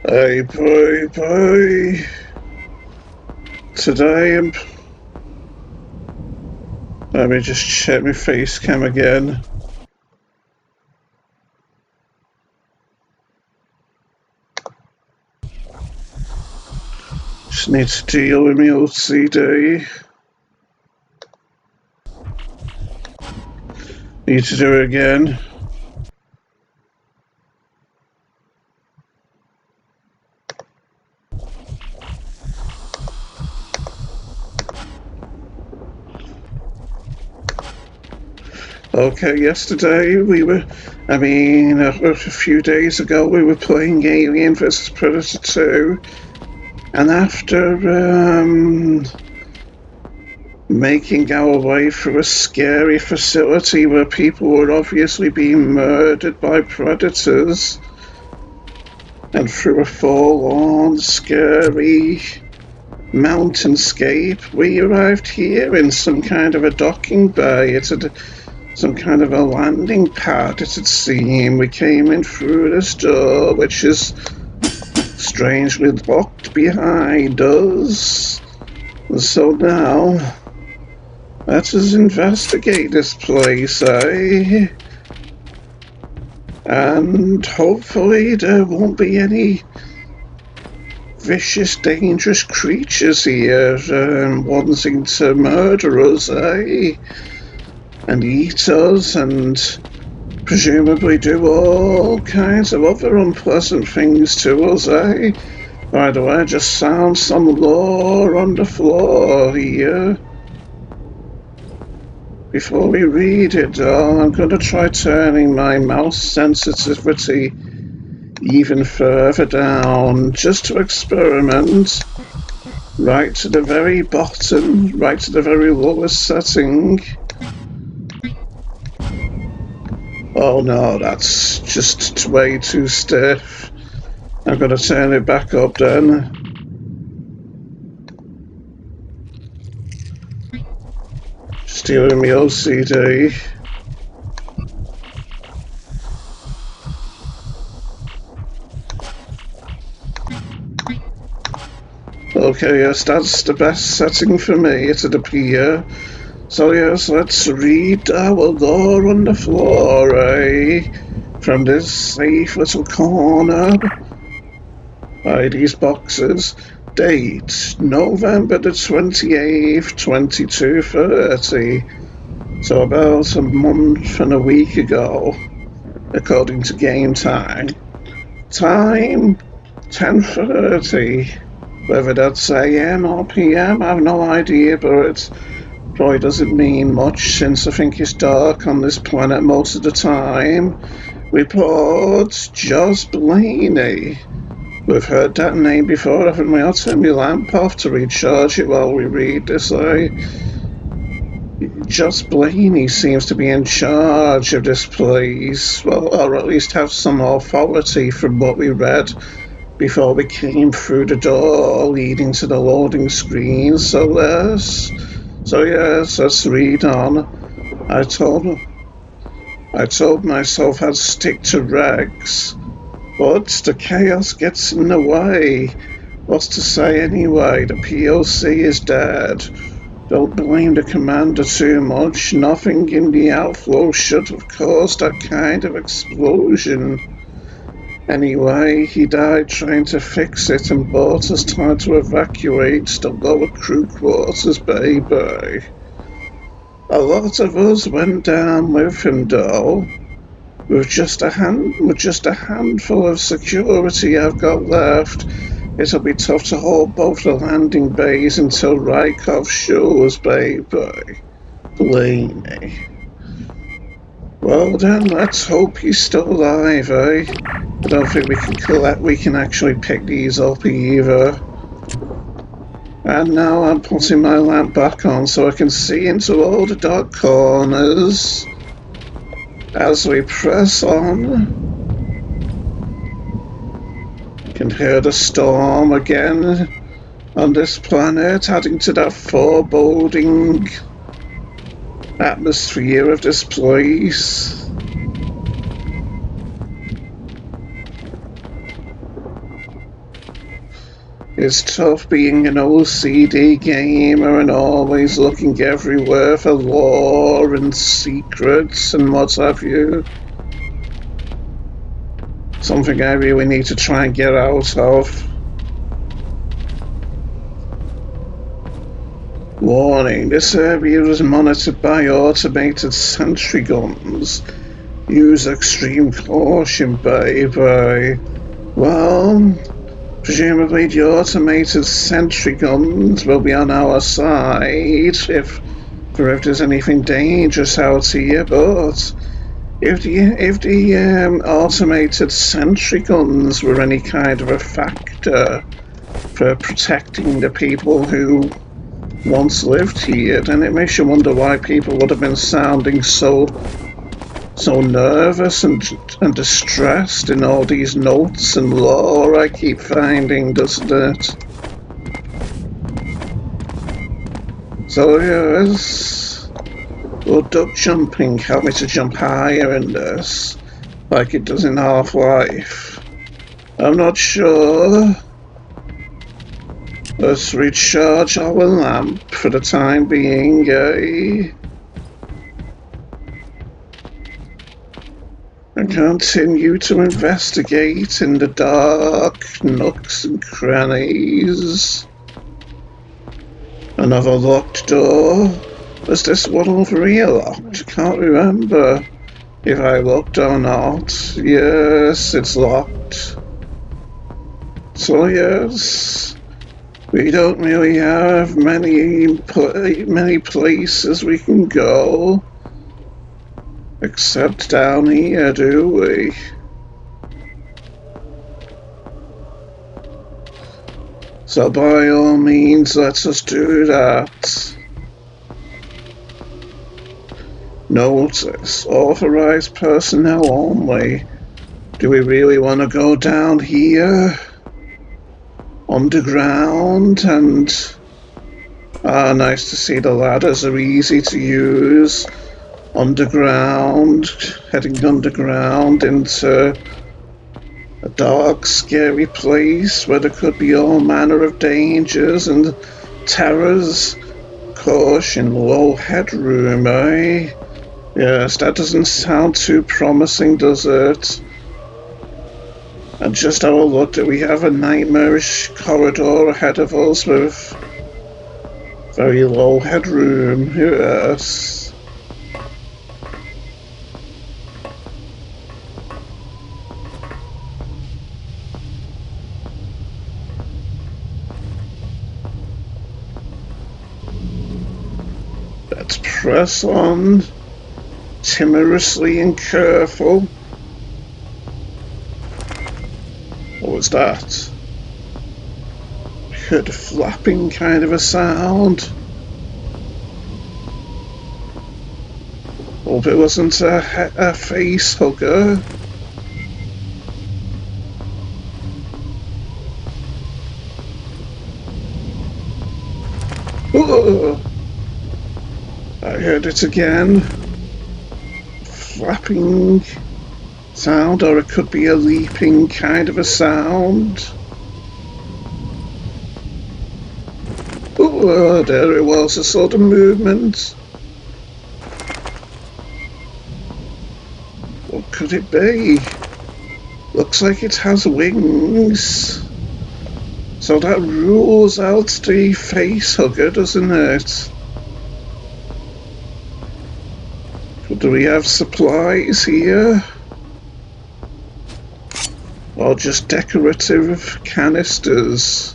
Hey, boy. Today I'm... Let me just check my face cam again. Just need to deal with my OCD. Need to do it again. Okay, yesterday a few days ago we were playing Alien vs Predator 2, and after making our way through a scary facility where people were obviously being murdered by predators, and through a forlorn, scary mountainscape, we arrived here in some kind of a docking bay. It's some kind of a landing pad, it would seem. We came in through this door, which is strangely locked behind us. And so now, let us investigate this place, eh? And hopefully there won't be any vicious, dangerous creatures here, wanting to murder us, eh? And eat us, and presumably do all kinds of other unpleasant things to us, eh? By the way, I just found some lore on the floor here. Before we read it, though, I'm going to try turning my mouse sensitivity even further down, just to experiment. Right to the very bottom, right to the very lowest setting. Oh no, that's just way too stiff. I'm gonna turn it back up then. Just dealing with my OCD. Okay, yes, that's the best setting for me, it'd appear. So yes, let's read our lore on the floor, eh? From this safe little corner by these boxes. Date, November the 28th, 2230. So about a month and a week ago, according to game time. Time, 10:30. Whether that's AM or PM, I have no idea, but it probably doesn't mean much since I think it's dark on this planet most of the time. Reports Joss Blaney. We've heard that name before, haven't we? I'll turn my lamp off to recharge it while we read this, eh? Joss Blaney seems to be in charge of this place, well, or at least have some authority from what we read before we came through the door leading to the loading screen. So yes, let's read on. I told myself I'd stick to regs, but the chaos gets in the way. What's to say anyway? The POC is dead. Don't blame the commander too much. Nothing in the outflow should have caused that kind of explosion. Anyway, he died trying to fix it and bought us time to evacuate the lower crew quarters, baby. A lot of us went down with him, though. With just a handful of security I've got left, it'll be tough to hold both the landing bays until Rykov shows, baby. Believe me. Well then, let's hope he's still alive, eh? I don't think we can actually pick these up either. And now I'm putting my lamp back on so I can see into all the dark corners. As we press on, you can hear the storm again on this planet, adding to that foreboding atmosphere of this place. It's tough being an OCD gamer and always looking everywhere for lore and secrets and what have you. Something I really need to try and get out of. Warning, this area is monitored by automated sentry guns. Use extreme caution, baby. Well, presumably the automated sentry guns will be on our side if there's anything dangerous out here, but if the automated sentry guns were any kind of a factor for protecting the people who once lived here, then it makes you wonder why people would have been sounding so nervous and distressed in all these notes and lore I keep finding, doesn't it? So yes, will duck jumping help me to jump higher in this, like it does in Half-Life? I'm not sure. Let's recharge our lamp for the time being, and continue to investigate in the dark nooks and crannies. Another locked door. Was this one over here locked? Can't remember if I looked or not. Yes, it's locked. So yes, we don't really have many places we can go. Except down here, do we? So by all means, let us do that. Notice, authorized personnel only. Do we really want to go down here? Underground and... nice to see the ladders are easy to use. Underground, heading underground into a dark, scary place where there could be all manner of dangers and terrors. Caution, low headroom, eh? Yes, that doesn't sound too promising, does it? And just have a look that we have a nightmarish corridor ahead of us with very low headroom. Yes. Let's press on, timorously and careful. What was that? I heard a flapping kind of a sound. Hope it wasn't a face hugger. Oh, I heard it again. Flapping sound, or it could be a leaping kind of a sound. Oh, there it was, a sort of movement. What could it be? Looks like it has wings. So that rules out the face hugger, doesn't it? Do we have supplies here? Or just decorative canisters,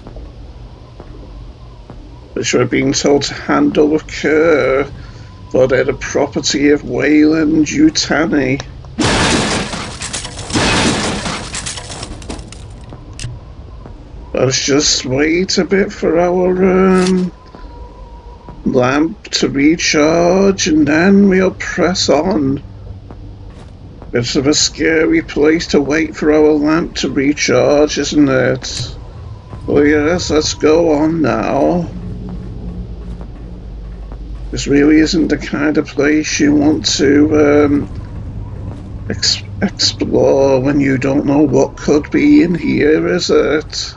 which we're being told to handle with care, for they're the property of Wayland Yutani. Let's just wait a bit for our lamp to recharge, and then we'll press on. Bit of a scary place to wait for our lamp to recharge, isn't it? Well, yes, let's go on now. This really isn't the kind of place you want to explore when you don't know what could be in here, is it?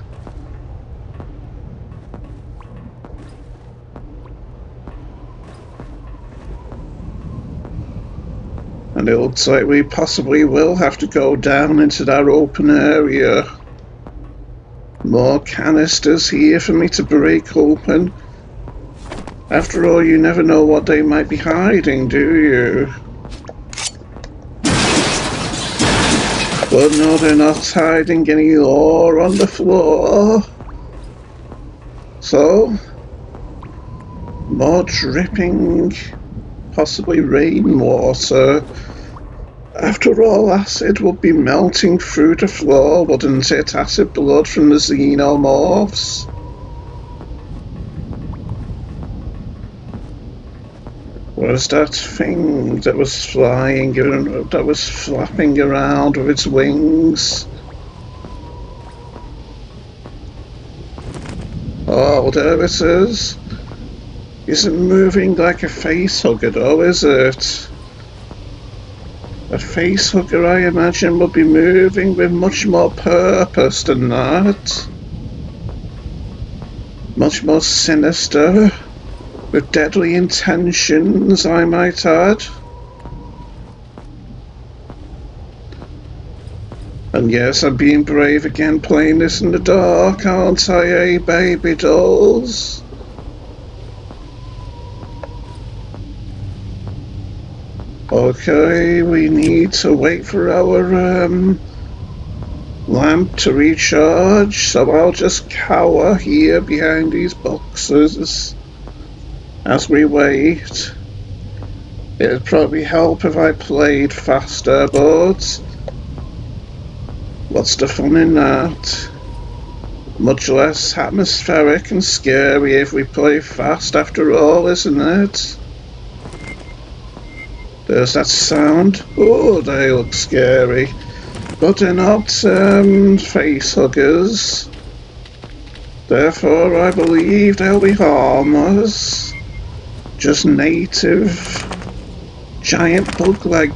And it looks like we possibly will have to go down into that open area. More canisters here for me to break open. After all, you never know what they might be hiding, do you? But no, they're not hiding any ore on the floor. So, more dripping, possibly rainwater. After all, acid would be melting through the floor, wouldn't it? Acid blood from the xenomorphs. Was that thing that was flying, that was flapping around with its wings? Oh, there it is. Isn't moving like a facehugger though, is it? A facehugger, I imagine, would be moving with much more purpose than that. Much more sinister. With deadly intentions, I might add. And yes, I'm being brave again, playing this in the dark, aren't I, eh, baby dolls? Okay, we need to wait for our lamp to recharge, so I'll just cower here behind these boxes as we wait. It'd probably help if I played faster, but what's the fun in that? Much less atmospheric and scary if we play fast after all, isn't it? There's that sound. Oh, they look scary. But they're not facehuggers. Therefore, I believe they'll be harmless. Just native, giant bug-like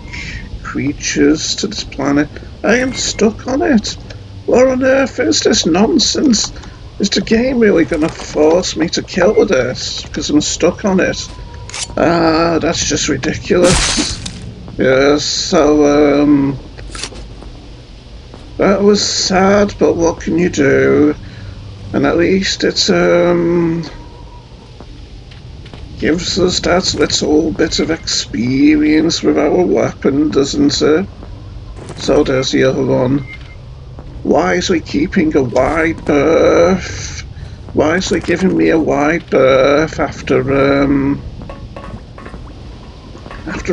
creatures to this planet. I am stuck on it. What on earth is this nonsense? Is the game really gonna force me to kill this because I'm stuck on it? Ah, that's just ridiculous. Yes, so, that was sad, but what can you do? And at least it's, gives us that little bit of experience with our weapon, doesn't it? So there's the other one. Wisely keeping a wide berth. Wisely giving me a wide berth after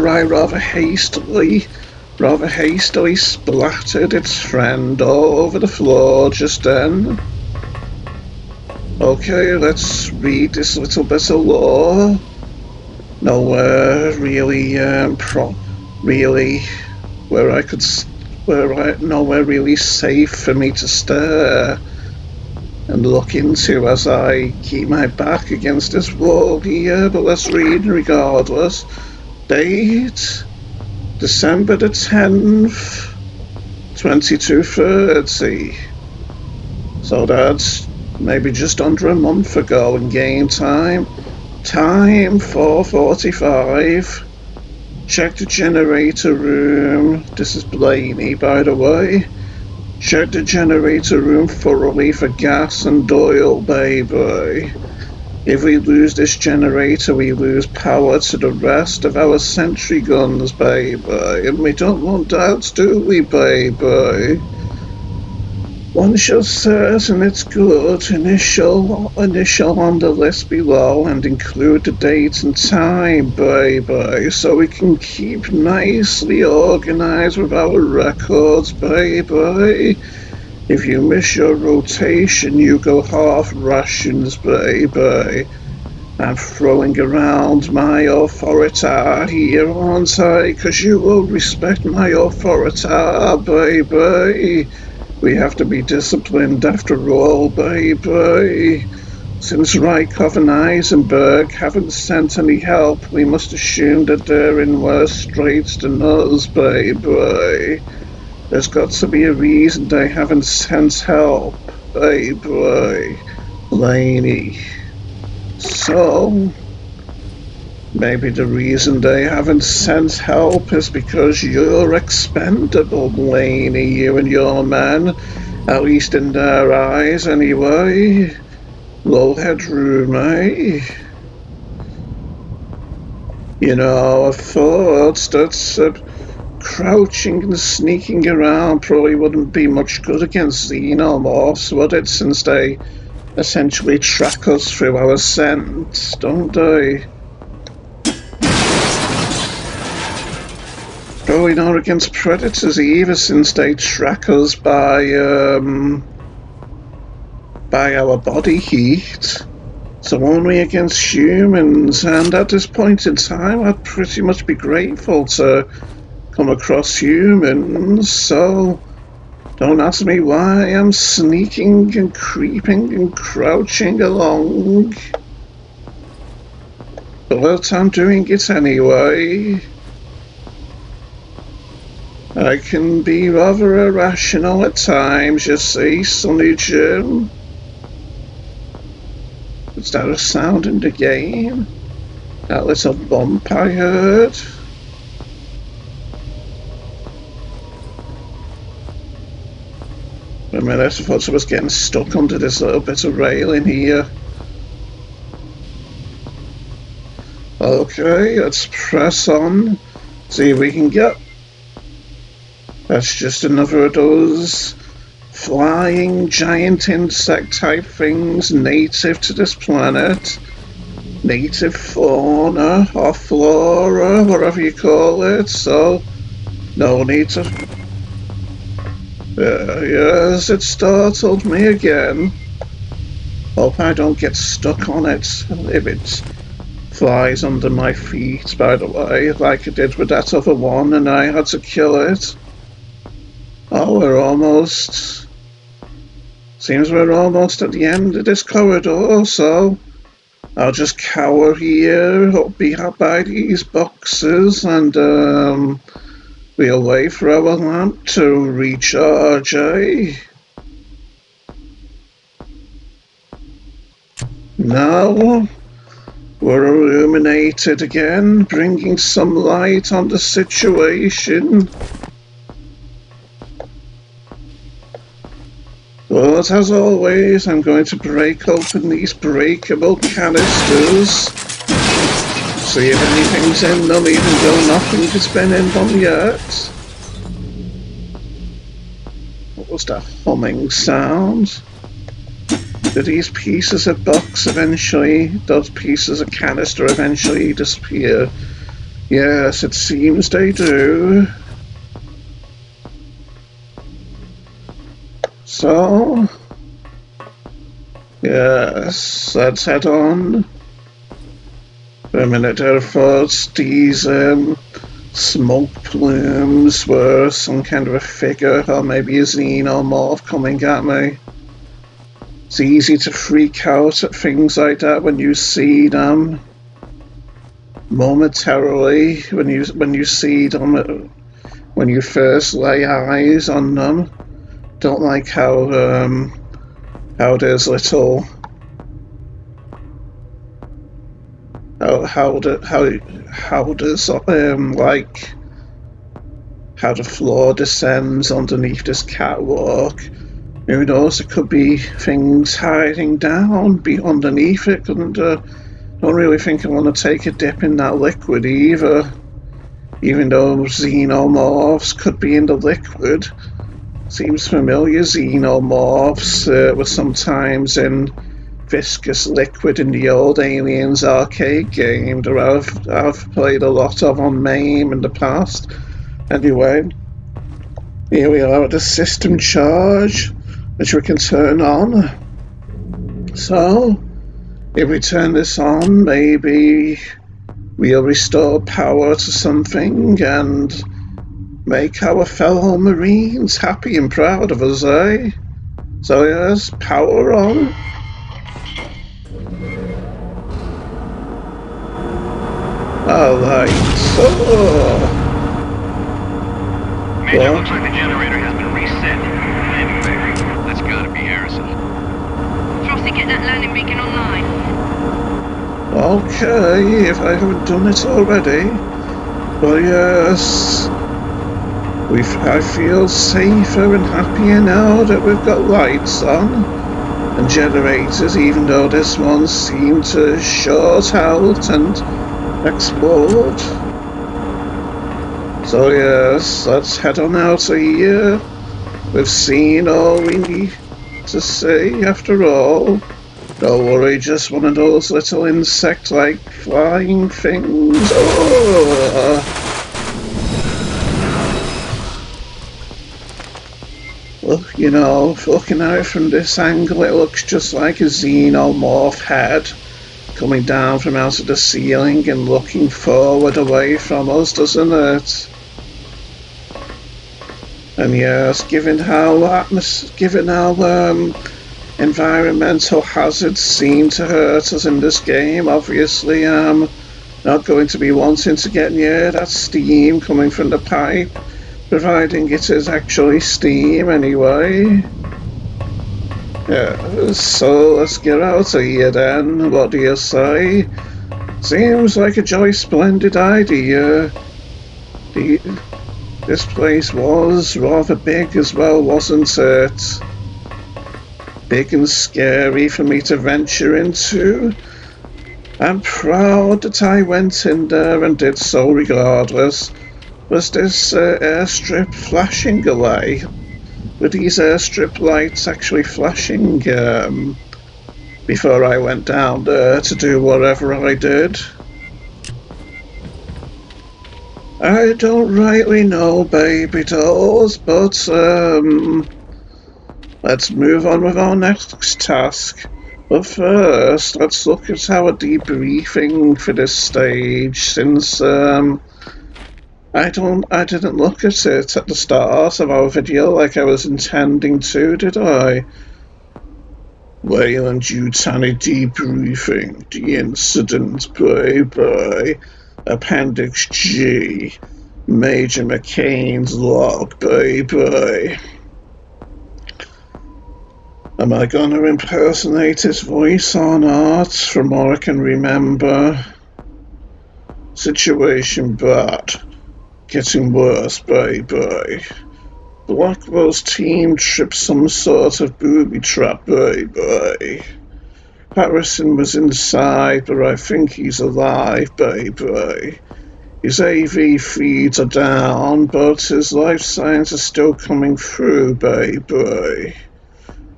I rather hastily splattered its friend all over the floor just then. Okay, let's read this little bit of lore. Nowhere really, nowhere really safe for me to stare and look into as I keep my back against this wall here, but let's read regardless. Date, December the 10th, 2230. So that's maybe just under a month ago in game time. Time 4:45. Check the generator room. This is Blaney, by the way. Check the generator room thoroughly for gas and oil, baby. If we lose this generator, we lose power to the rest of our sentry guns, baby. And we don't want that, do we, baby? Once you're certain it's good, initial on the list below and include the date and time, baby, so we can keep nicely organized with our records, baby. If you miss your rotation, you go half rations, baby. I'm throwing around my authority here, aren't I? 'Cause you will respect my authority, baby. We have to be disciplined after all, baby. Since Rykov and Eisenberg haven't sent any help, we must assume that they're in worse straits than us, baby. There's got to be a reason they haven't sent help, baby. Blaney. So, Maybe the reason they haven't sent help is because you're expendable, Blaney, you and your men. At least in their eyes, anyway. Low headroom, eh? You know, I've thought that crouching and sneaking around probably wouldn't be much good against xenomorphs, would it, since they essentially track us through our scent, don't they? Probably not against predators either, since they track us by our body heat. So only against humans, and at this point in time, I'd pretty much be grateful to come across humans, so don't ask me why I'm sneaking and creeping and crouching along. But I'm doing it anyway. I can be rather irrational at times, you see, Sonny Jim. Is that a sound in the game? That little bump I heard? A minute, I thought I was getting stuck under this little bit of railing here. Okay, let's press on. See if we can get. That's just another of those flying giant insect type things native to this planet. Native fauna or flora, whatever you call it, so no need to. Yes, it startled me again. Hope I don't get stuck on it if it flies under my feet, by the way, like I did with that other one and I had to kill it. Oh, we're almost. Seems we're almost at the end of this corridor, so I'll just cower here, be by these boxes, and we'll wait for our lamp to recharge, eh? Now we're illuminated again, bringing some light on the situation. But as always, I'm going to break open these breakable canisters. See if anything's in them, even though nothing has been in them yet. What was that humming sound? Do these pieces of box eventually, those pieces of canister eventually disappear? Yes, it seems they do. So, yes, let's head on. For a minute I thought these smoke plumes were some kind of a figure, or maybe a xenomorph coming at me. It's easy to freak out at things like that when you see them momentarily, when you see them, when you first lay eyes on them. Don't like how there's little how does like how the floor descends underneath this catwalk. Who knows? There could be things hiding down underneath it. Don't really think I want to take a dip in that liquid either. Even though xenomorphs could be in the liquid. Seems familiar. Xenomorphs were sometimes in viscous liquid in the old Aliens arcade game that I've played a lot of on MAME in the past. Anyway, here we are at the system charge, which we can turn on. So, if we turn this on, maybe we'll restore power to something and make our fellow Marines happy and proud of us, eh? So yes, power on. Alright, so... Major, looks like the generator has been reset. Anyway, that's gotta be Harrison. Frosty, get that landing beacon online. Okay, if I haven't done it already. But yes, I feel safer and happier now that we've got lights on and generators, even though this one seemed to short out and explode. So yes, let's head on out of here. We've seen all we need to see after all. Don't worry, just one of those little insect-like flying things. Oh! Look, you know, looking at it from this angle, it looks just like a xenomorph head coming down from out of the ceiling and looking forward away from us, doesn't it? And yes, given how environmental hazards seem to hurt us in this game, obviously I'm not going to be wanting to get near that steam coming from the pipe, providing it is actually steam anyway. Yeah, so let's get out of here then. What do you say? Seems like a jolly splendid idea. This place was rather big as well, wasn't it? Big and scary for me to venture into. I'm proud that I went in there and did so regardless. Was this airstrip flashing away? Were these airstrip lights actually flashing before I went down there to do whatever I did? I don't rightly know, baby dolls, but let's move on with our next task. But first, let's look at our debriefing for this stage, since I didn't look at it at the start of our video like I was intending to, did I? Wayland Yutani debriefing the incident by Appendix G. Major McCain's log by. Am I gonna impersonate his voice or not? From all I can remember. Situation bad. Getting worse, baby. Blackwell's team tripped some sort of booby trap, baby. Harrison was inside, but I think he's alive, baby. His AV feeds are down, but his life signs are still coming through, baby.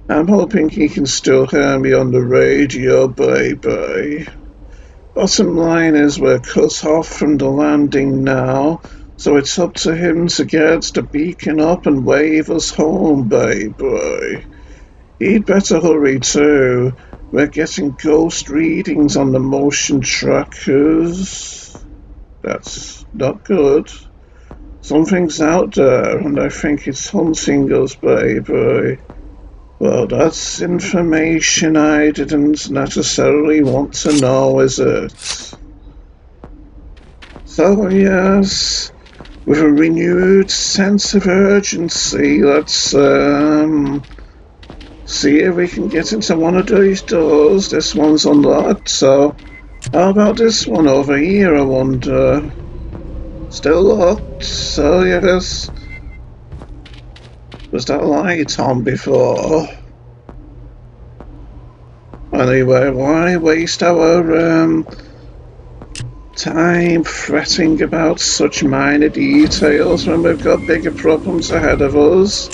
I'm hoping he can still hear me on the radio, baby. Bottom line is we're cut off from the landing now, so it's up to him to get the beacon up and wave us home, baby. He'd better hurry too. We're getting ghost readings on the motion trackers. That's not good. Something's out there, and I think it's hunting us, baby. Well, that's information I didn't necessarily want to know, is it? So, yes, with a renewed sense of urgency, let's, see if we can get into one of these doors. This one's unlocked, so how about this one over here, I wonder? Still locked, so yes. Was that light on before? Anyway, why waste our time fretting about such minor details when we've got bigger problems ahead of us?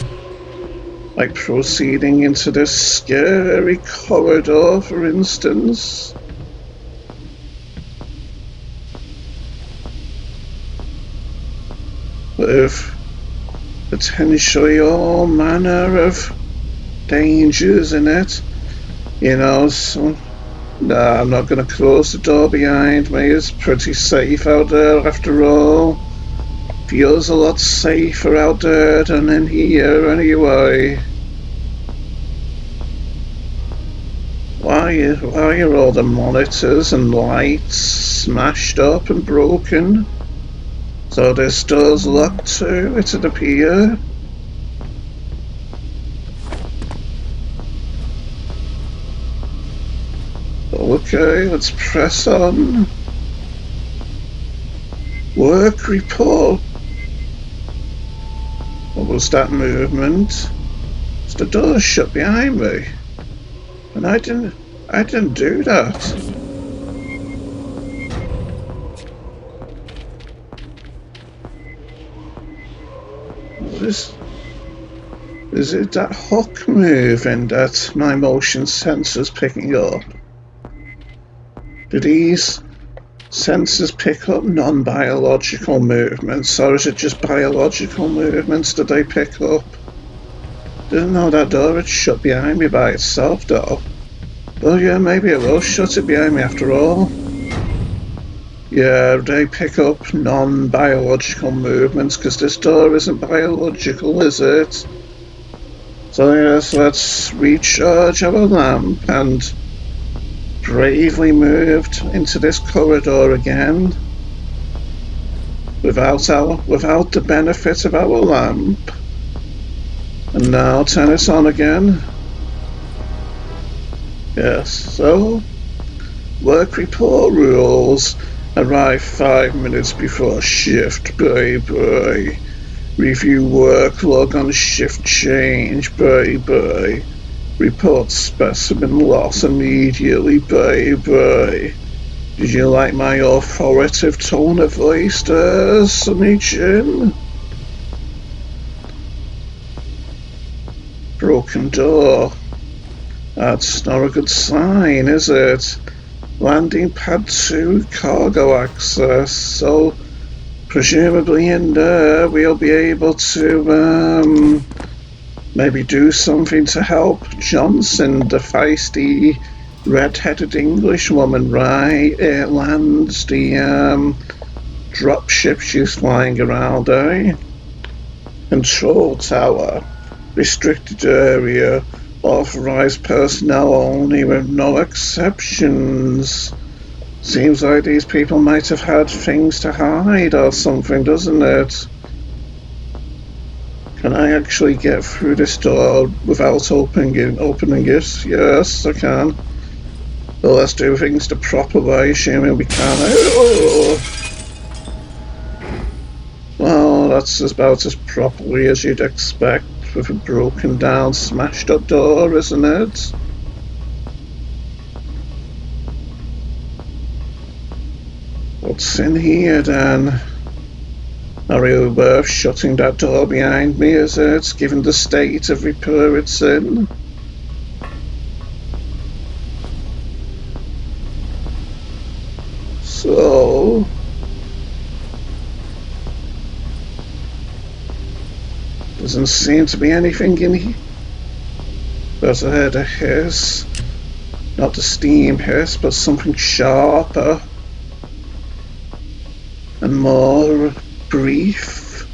Like proceeding into this scary corridor, for instance. With potentially all manner of dangers in it. You know, so, nah, I'm not going to close the door behind me. It's pretty safe out there after all. Feels a lot safer out there than in here anyway. Why are all the monitors and lights smashed up and broken? So this door's locked too, it'd appear. Okay, let's press on. Work report. What was that movement? Is the door shut behind me? And I didn't do that. What is it that hook moving that my motion sensor's picking up? Do these sensors pick up non-biological movements, or is it just biological movements that they pick up? Didn't know that door had shut behind me by itself, though. Oh yeah, maybe it will shut it behind me after all. Yeah, they pick up non-biological movements, because this door isn't biological, is it? So yes, let's recharge our lamp and bravely moved into this corridor again without the benefit of our lamp. And now turn it on again. Yes, so work report rules. Arrive 5 minutes before shift, bye. Review work, log on shift change, bye. Report specimen loss immediately, bye. Did you like my authoritative tone of voice there, Sonny Jim? Broken door. That's not a good sign, is it? Landing pad 2 cargo access, so presumably in there we'll be able to maybe do something to help Johnson, the feisty red-headed English woman, right? It lands the dropship she's flying around, eh? Control tower. Restricted area. Authorized personnel only with no exceptions. Seems like these people might have had things to hide or something, doesn't it? Can I actually get through this door without opening it? Yes, I can. Well, let's do things the proper way, assuming we can. Oh! Well, that's about as properly as you'd expect with a broken down, smashed up door, isn't it? What's in here then? Not really worth shutting that door behind me, is it, given the state of repair it's in? So... doesn't seem to be anything in here. There's I heard a hiss. Not the steam hiss, but something sharper. And more brief.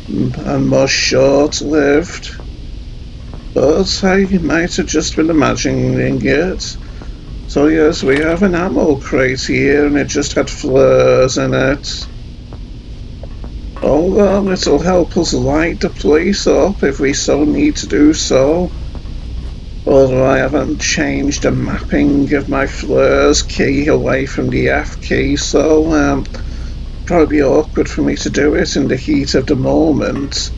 And more short-lived. But I might have just been imagining it. So yes, we have an ammo crate here, and it just had flares in it. Oh well, it'll help us light the place up if we so need to do so. Although I haven't changed the mapping of my flares key away from the F key, so probably be awkward for me to do it in the heat of the moment.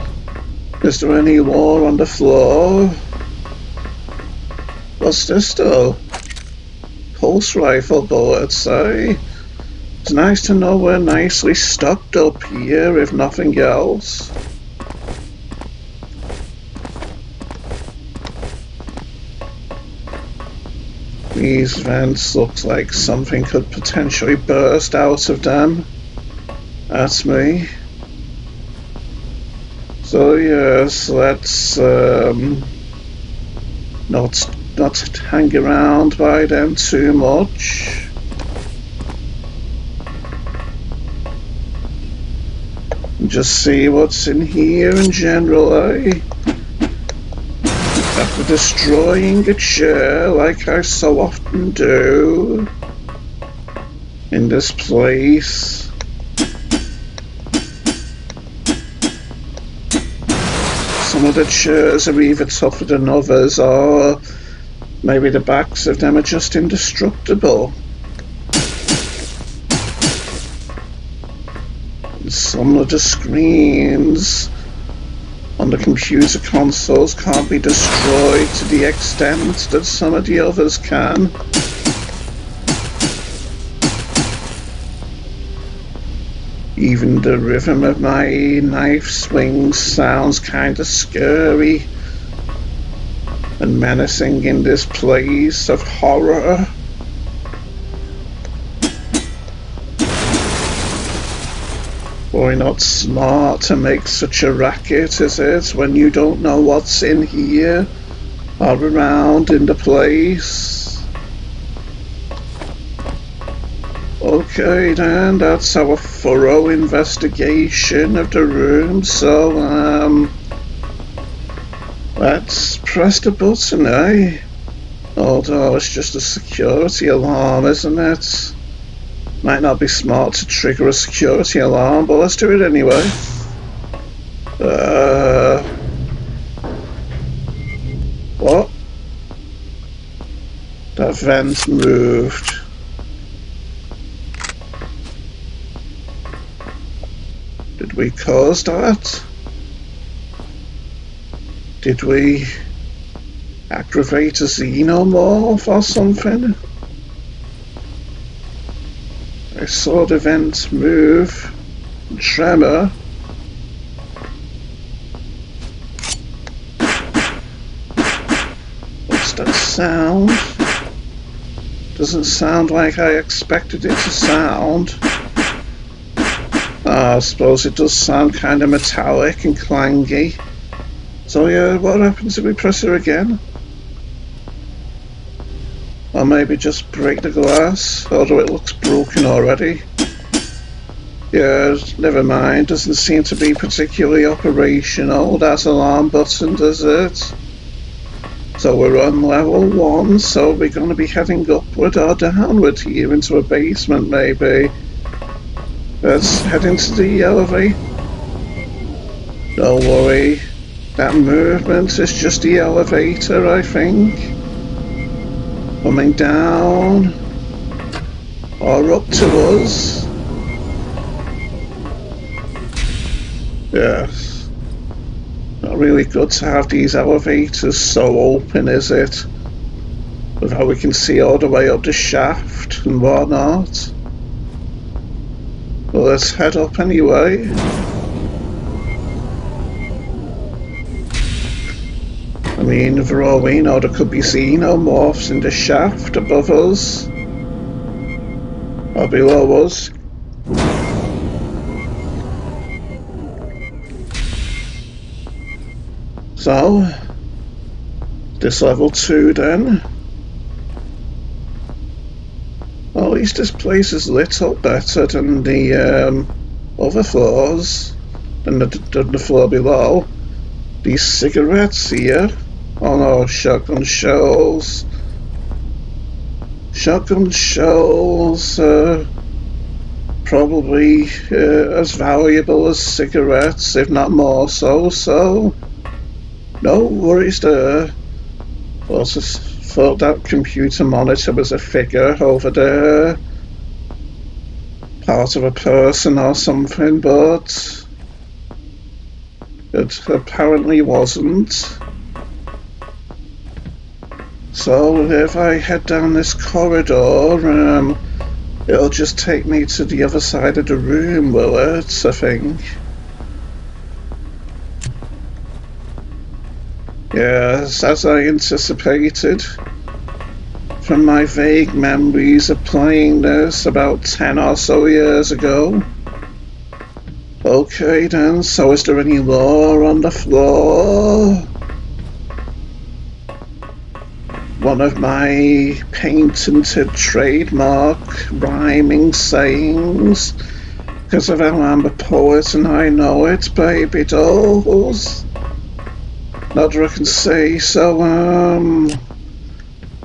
Is there any more on the floor? What's this though? Pulse rifle bullets, eh? It's nice to know we're nicely stocked up here, if nothing else. These vents look like something could potentially burst out of them. That's me. So yes, let's not hang around by them too much. Just see what's in here in general, eh? After destroying a chair like I so often do in this place. Some of the chairs are either tougher than others, or Maybe the backs of them are just indestructible. And some of the screens on the computer consoles can't be destroyed to the extent that some of the others can. Even the rhythm of my knife swings sounds kinda scary and menacing in this place of horror. Boy, not smart to make such a racket, is it, when you don't know what's in here or around in the place? Okay then, that's our thorough investigation of the room, so let's press the button, eh? Although it's just a security alarm, isn't it? Might not be smart to trigger a security alarm, but let's do it anyway. What? That vent moved. Did we cause that? Did we aggravate a xenomorph or something? I saw the vent move, tremor. What's that sound? Doesn't sound like I expected it to sound. I suppose it does sound kind of metallic and clangy. So yeah, what happens if we press it again? Or maybe just break the glass, although it looks broken already. Yeah, never mind, doesn't seem to be particularly operational, that alarm button, does it? So we're on level 1, so we're going to be heading upward or downward here into a basement maybe. Let's head into the elevator. Don't worry, that movement is just the elevator, I think. Coming down or up to us. Yes. Not really good to have these elevators so open, is it? With how we can see all the way up the shaft and whatnot. Well, let's head up anyway. I mean, for all we know, there could be xenomorphs in the shaft above us. Or below us. So, this level 2 then. Well, at least this place is lit up better than the other floors, than the floor below. These cigarettes here. Oh no, shotgun shells. Shotgun shells probably as valuable as cigarettes, if not more so, so no worries there. Also thought that computer monitor was a figure over there. Part of a person or something, but it apparently wasn't. So if I head down this corridor, it'll just take me to the other side of the room, will it, I think? Yes, as I anticipated. From my vague memories of playing this about 10 or so years ago. Okay then, so is there any lore on the floor? One of my patented trademark rhyming sayings, because of how I'm a poet and I know it, baby dolls. Not that I can say, so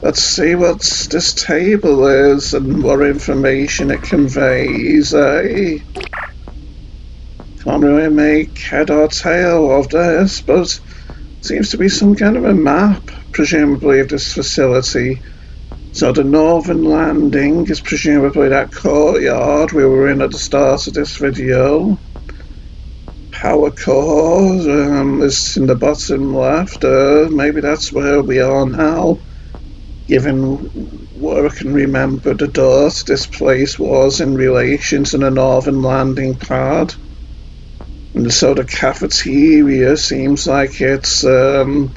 let's see what this table is and what information it conveys, eh? Can't really make head or tail of this, but seems to be some kind of a map presumably of this facility. So the northern landing is presumably that courtyard we were in at the start of this video. Power core is in the bottom left. Maybe that's where we are now, given where I can remember the door to this place was in relation to the northern landing pad. And so the cafeteria seems like it's going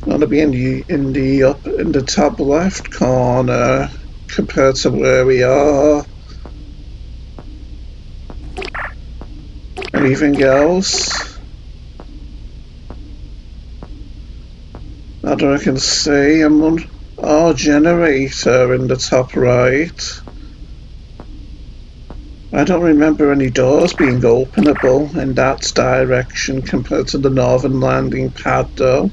to be in the top left corner compared to where we are. Anything else that I can see? Our generator in the top right. I don't remember any doors being openable in that direction compared to the northern landing pad though.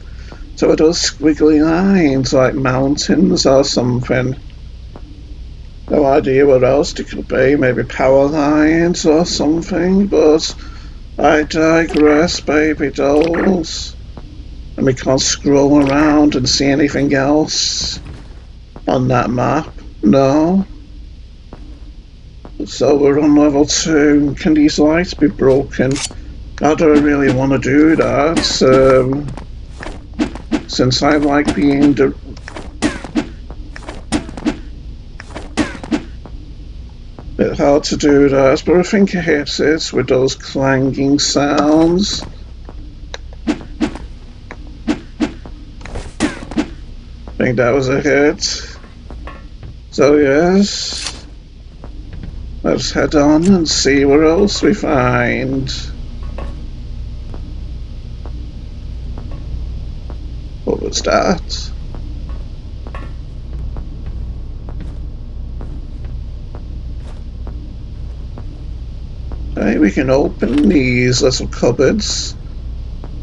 So are those squiggly lines like mountains or something? No idea what else it could be, maybe power lines or something, but I digress, baby dolls. And we can't scroll around and see anything else on that map, no? So we're on level 2. Can these lights be broken? I don't really want to do that, since I like being the... Bit hard to do that, but I think it hits it with those clanging sounds. I think that was a hit. So yes, let's head on and see what else we find. What was that? Okay, we can open these little cupboards,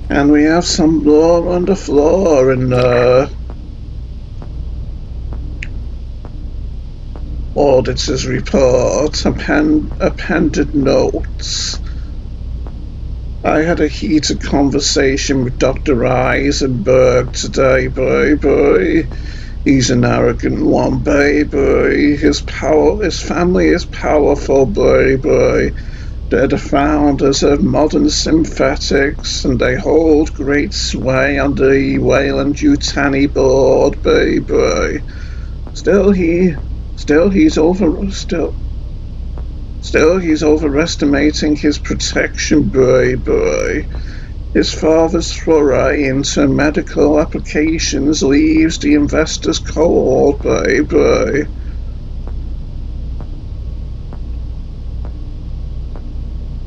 and we have some lore on the floor in auditor's report, appended notes. I had a heated conversation with Dr. Eisenberg today, boy. He's an arrogant one, baby. His family is powerful, boy. They're the founders of modern synthetics, and they hold great sway on the Weyland-Yutani board, baby. Still he's overestimating his protection, boy. His father's foray into medical applications leaves the investors cold, boy.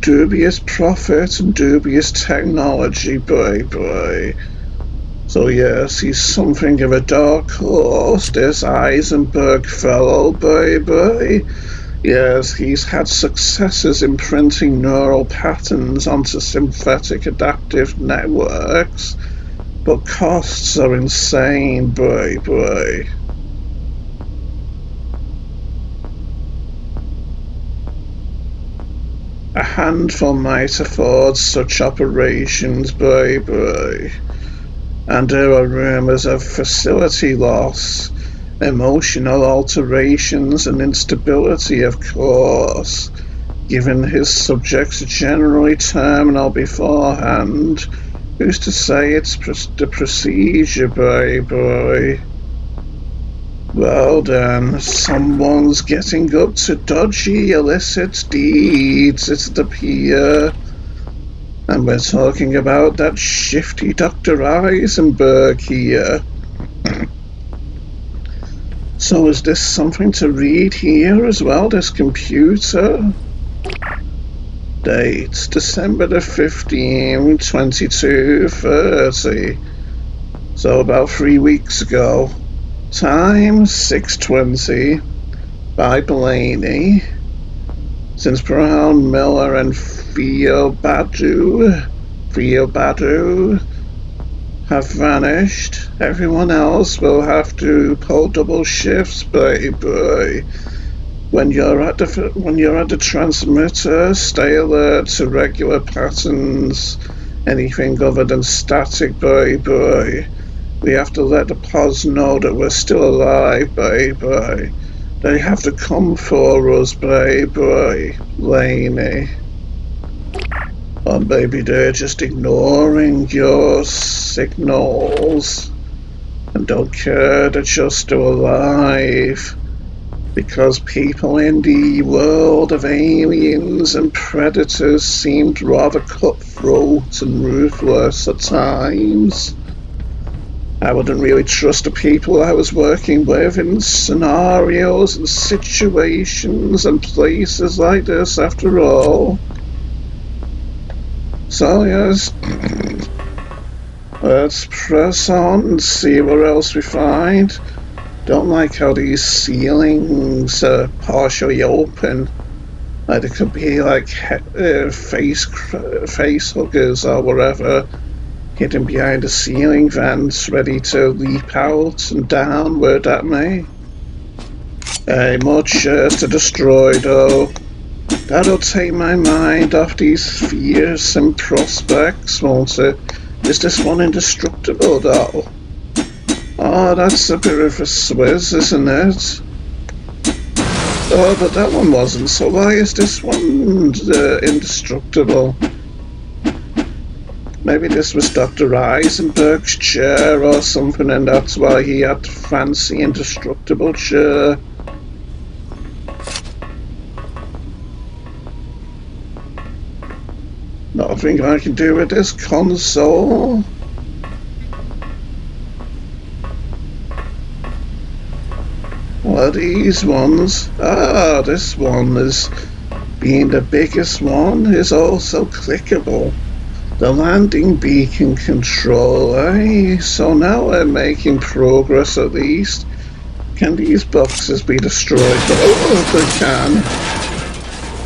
Dubious profit and dubious technology, boy. So yes, he's something of a dark horse, this Eisenberg fellow, boy. Yes, he's had successes in printing neural patterns onto synthetic adaptive networks, but costs are insane, boy. A handful might afford such operations, boy. And there are rumours of facility loss, emotional alterations and instability, of course, given his subjects are generally terminal beforehand. Who's to say it's the procedure, boy? Well then, someone's getting up to dodgy, illicit deeds, it'd appear. And we're talking about that shifty Dr. Eisenberg here. So is this something to read here as well, this computer? Date, December the 15th, 22:30. So about 3 weeks ago. Time, 6:20. By Blaney. Since Brown, Miller and Theo Badu have vanished, everyone else will have to pull double shifts, baby. When you're at the transmitter, stay alert to regular patterns anything other than static, boy. We have to let the pods know that we're still alive, boy. They have to come for us, boy. Laney. Or maybe they're just ignoring your signals and don't care that you're still alive. Because people in the world of aliens and predators seemed rather cutthroat and ruthless at times. I wouldn't really trust the people I was working with in scenarios and situations and places like this after all. So yes, let's press on and see what else we find. Don't like how these ceilings are partially open. Like it could be like face huggers or whatever, hidden behind the ceiling vents, ready to leap out and downward at me. More chairs to destroy, though. That'll take my mind off these fearsome prospects, won't it? Is this one indestructible, though? Oh, that's a bit of a swizz, isn't it? Oh, but that one wasn't, so why is this one indestructible? Maybe this was Dr. Eisenberg's chair or something, and that's why he had the fancy indestructible chair. Nothing I can do with this console. What are these ones? Ah, this one is, being the biggest one, is also clickable. The landing beacon control, eh? So now we're making progress at least. Can these boxes be destroyed? Oh, they can.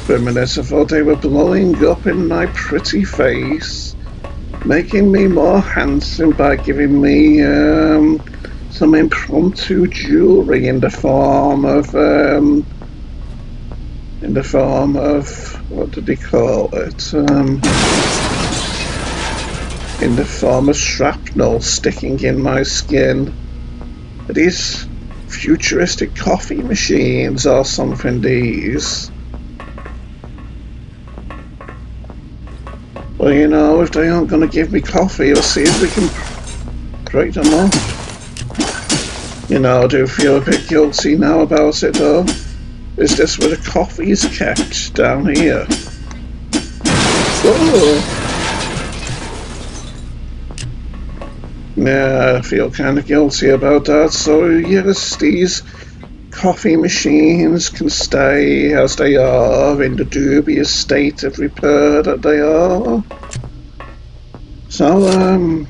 For a minute I thought they were blowing up in my pretty face, making me more handsome by giving me some impromptu jewelry in the form of what did he call it? In the form of shrapnel sticking in my skin. Are these futuristic coffee machines or something, these? Well, you know, if they aren't going to give me coffee, let's see if we can break them up. You know, I do feel a bit guilty now about it, though. Is this where the coffee is kept, down here? Whoa! Yeah, I feel kind of guilty about that. So yes, these coffee machines can stay as they are in the dubious state of repair that they are. So,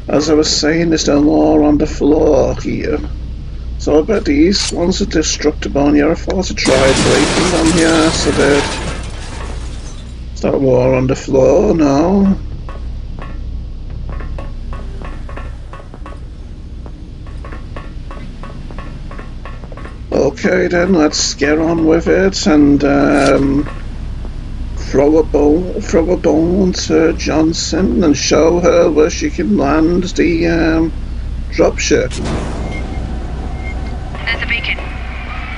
as I was saying, there's no more on the floor here. So I bet these ones are destructible, and yeah, I thought I tried breaking them. Yes, I did. Is that more on the floor? No. Okay then, let's get on with it and throw a bone to Johnson and show her where she can land the dropship. There's a beacon.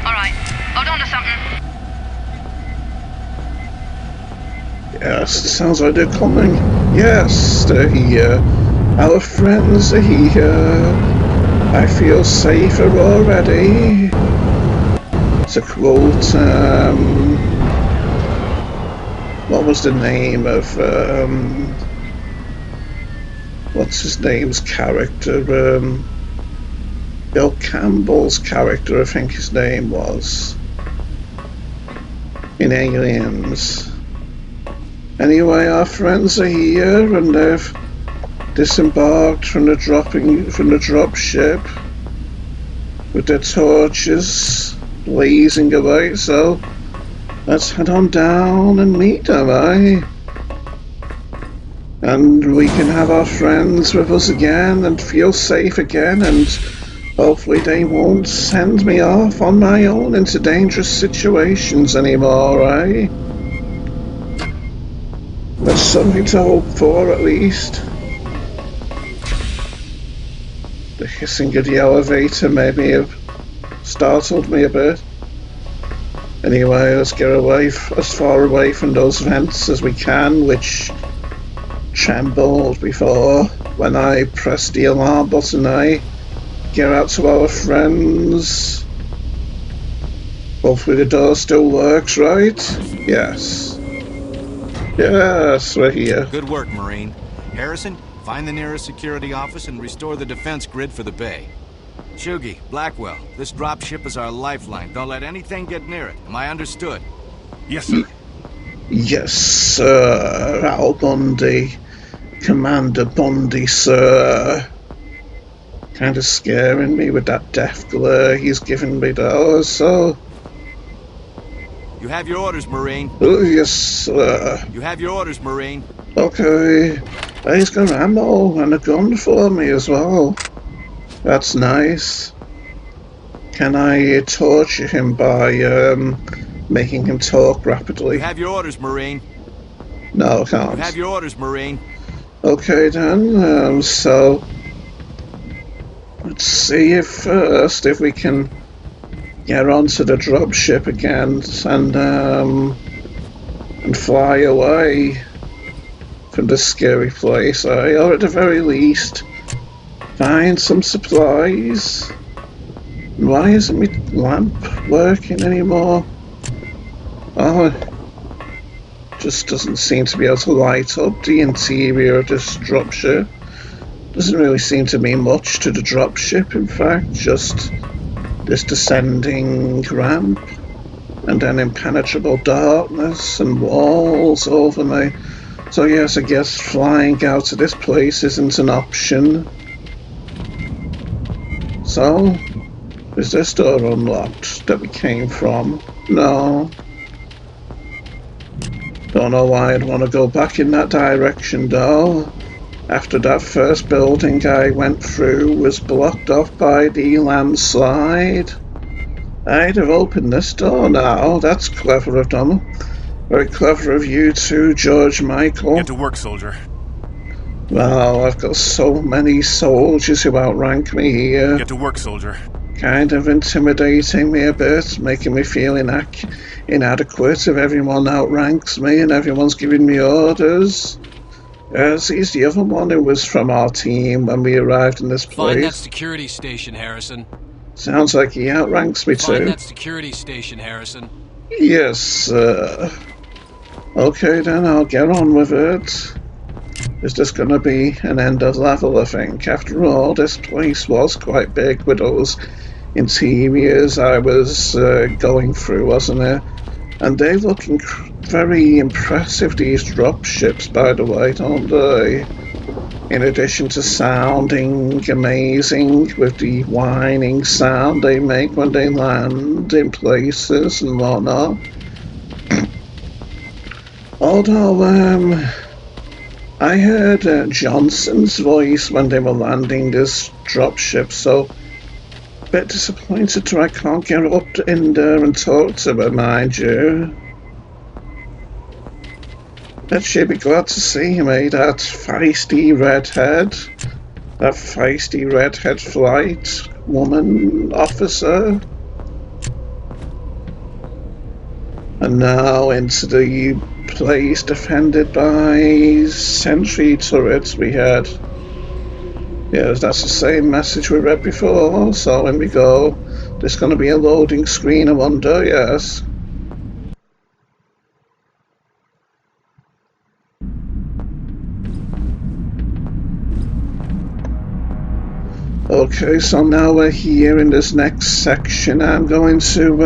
Alright, hold on to something. Yes, it sounds like they're coming. Yes, they're here. Our friends are here. I feel safer already. To quote, what was the name of, what's his name's character? Bill Campbell's character, I think his name was, in Aliens. Anyway, our friends are here and they've disembarked from the dropship with their torches blazing away, so let's head on down and meet them, eh? And we can have our friends with us again and feel safe again, and hopefully they won't send me off on my own into dangerous situations anymore, eh? That's something to hope for, at least. The hissing of the elevator maybe have startled me a bit. Anyway, let's get away as far away from those vents as we can, which trembled before when I pressed the alarm button. I get out to our friends. Hopefully the door still works, right? Yes. Yes, we're here. Good work, Marine. Harrison, find the nearest security office and restore the defense grid for the bay. Shugi, Blackwell, this dropship is our lifeline. Don't let anything get near it. Am I understood? Yes, sir. Yes, sir. Al Bundy. Commander Bundy, sir. Kind of scaring me with that death glare he's giving me though, so... You have your orders, Marine. Oh, yes, sir. You have your orders, Marine. Okay. He's got ammo and a gun for me as well. That's nice. Can I torture him by making him talk rapidly? You have your orders, Marine. No, I can't. You have your orders, Marine. Okay then, so let's see if we can get onto the dropship again and fly away from this scary place, or at the very least find some supplies. Why isn't my lamp working anymore? Oh, just doesn't seem to be able to light up the interior of this dropship. Doesn't really seem to mean much to the dropship, in fact, just this descending ramp and then impenetrable darkness and walls over me. So yes, I guess flying out of this place isn't an option. So, is this door unlocked that we came from? No. Don't know why I'd want to go back in that direction though. After that first building I went through was blocked off by the landslide. I'd have opened this door now. That's clever of them. Very clever of you too, George Michael. Get to work, soldier. Well, I've got so many soldiers who outrank me here. Get to work, soldier. Kind of intimidating me a bit, making me feel inadequate if everyone outranks me and everyone's giving me orders. Yes, he's the other one who was from our team when we arrived in this place. Find that security station, Harrison. Sounds like he outranks me too. Find that security station, Harrison. Yes, sir. Okay then, I'll get on with it. Is this going to be an end of level, I think? After all, this place was quite big with those interiors I was going through, wasn't it? And they look very impressive, these dropships, by the way, don't they? In addition to sounding amazing with the whining sound they make when they land in places and whatnot. Although, I heard Johnson's voice when they were landing this dropship, so a bit disappointed that I can't get up in there and talk to her, mind you. Bet she'd be glad to see me, that feisty redhead flight woman officer. And now into the place defended by sentry turrets we had. Yes, that's the same message we read before, so in we go. There's going to be a loading screen, I wonder, yes. Okay, so now we're here in this next section. I'm going to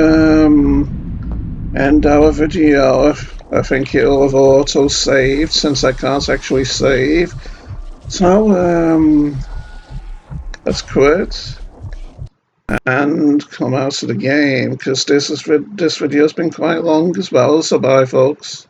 end our video. I think it'll have auto-saved since I can't actually save. So, let's quit and come out of the game, because this video's been quite long as well, so bye folks.